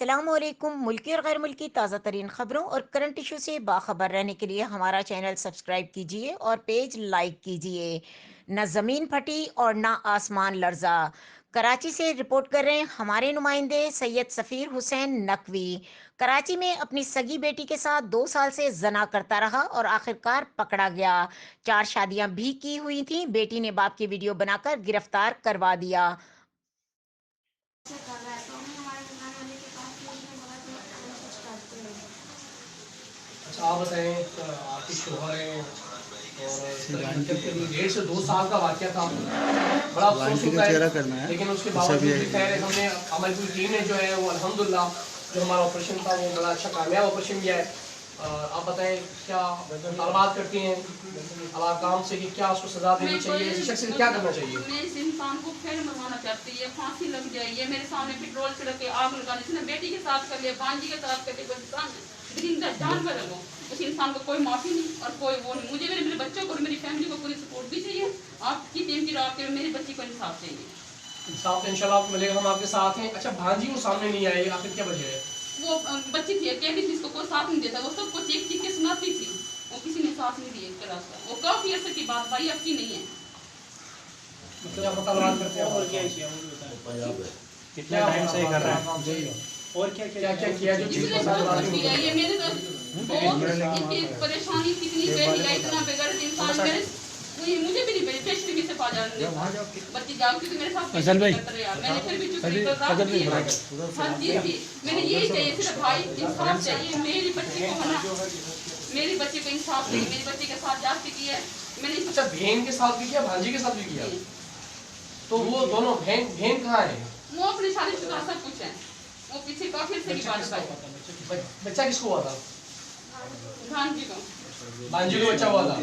अस्सलामुअलैकुम। मुल्की और गैर मुल्की ताज़ा तरीन खबरों और करंट इशू से बाखबर रहने के लिए हमारा चैनल सब्सक्राइब कीजिए और पेज लाइक कीजिए। न ज़मीन फटी और न आसमान लर्जा। कराची से रिपोर्ट कर रहे हैं हमारे नुमाइंदे सैयद सफ़ीर हुसैन नकवी। कराची में अपनी सगी बेटी के साथ 2 साल से जना करता रहा और आखिरकार पकड़ा गया। 4 शादियां भी की हुई थी। बेटी ने बाप की वीडियो बनाकर गिरफ्तार करवा दिया। से कर रहा है तो हमें हमारे दुकान वाले के पास भी उसने बोला कि हम कुछ करते हैं। अच्छा आप बताएं आपके शोहर हैं और इस तरह की हरकत करी 1.5 से 2 साल का वाक़या था। बड़ा अफसोस होता है लेकिन उसके बावजूद भी खैर है हमने हमारी पूरी टीम ने जो है वो अल्हम्दुलिल्लाह जो हमारा ऑपरेशन था वो बड़ा अच्छा कामयाब ऑपरेशन गया है। आप बताएं क्या तालबात करती हैं अला काम से कि क्या उसको सज़ा देनी चाहिए, इस शख्स से क्या करना चाहिए? मैं इस इंसान को फिर मरवाना चाहती है, फांसी लग जाए। ये मेरे सामने पेट्रोल छिड़क के आग लगा दी। इसने बेटी के साथ कर लिया, भांजी के साथ कर लिया। कोई इंसान जिंदा जानवर है वो। उस इंसान को कोई माफी नहीं और कोई वो नहीं। मुझे मेरे बच्चों को और मेरी फैमिली को पूरी सपोर्ट भी चाहिए। आपकी टीम की रात के मेरी बच्ची को इंसाफ चाहिए। इंसाफ तो इंशाल्लाह आपको मिलेगा, हम आपके साथ हैं। अच्छा भांजी वो सामने नहीं आई, आखिर क्या वजह है? वो बच्ची थी अकेली थी, इसको कोई साथ नहीं देता। वो सबको चीख चीख के सुनाती थी, वो किसी ने साथ नहीं दिया। एक तरह से वो काफी अर्से की बात भाई अब की नहीं है। मतलब आप तालबात करते हैं और क्या कितना टाइम से कर रहा है और क्या क्या किया जो चीज़ को तालबात किया ये मेरे तो बहुत इतनी परेशानी कितनी बेटी है, इतना बेगैरत इंसान मेरे मुझे भी नहीं पेश भी से पा जाने बच्ची जागती तो मेरे साथ असल भाई मैंने फिर भी चुप रही। हर चीज थी मैंने यही चाहिए सिर्फ भाई इंसाफ चाहिए। मेरी बच्ची को मना मेरी बच्ची को इंसाफ चाहिए। मेरी बच्ची के साथ जाती की है मैंने। अच्छा बहन के साथ भी किया, भांजी के साथ भी किया, तो वो दोनों बहन कहाँ है? वो अपनी शादीशुदा सब कुछ है। वो पीछे काफी अर्से की बात है। बच्चा किसको हुआ था? भांजी को भांजी को बच्चा हुआ था।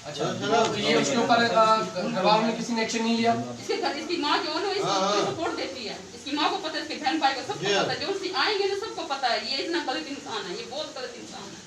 अच्छा तो ये उसके ऊपर घर वालों ने किसी ने एक्शन नहीं लिया? इसके घर इसकी माँ जो है ना इसको सपोर्ट देती है। इसकी माँ को पता है, इसके बहन भाई को सबको पता है। जो उससे आएंगे ना सबको पता है ये इतना गलत इंसान है, ये बहुत गलत इंसान है।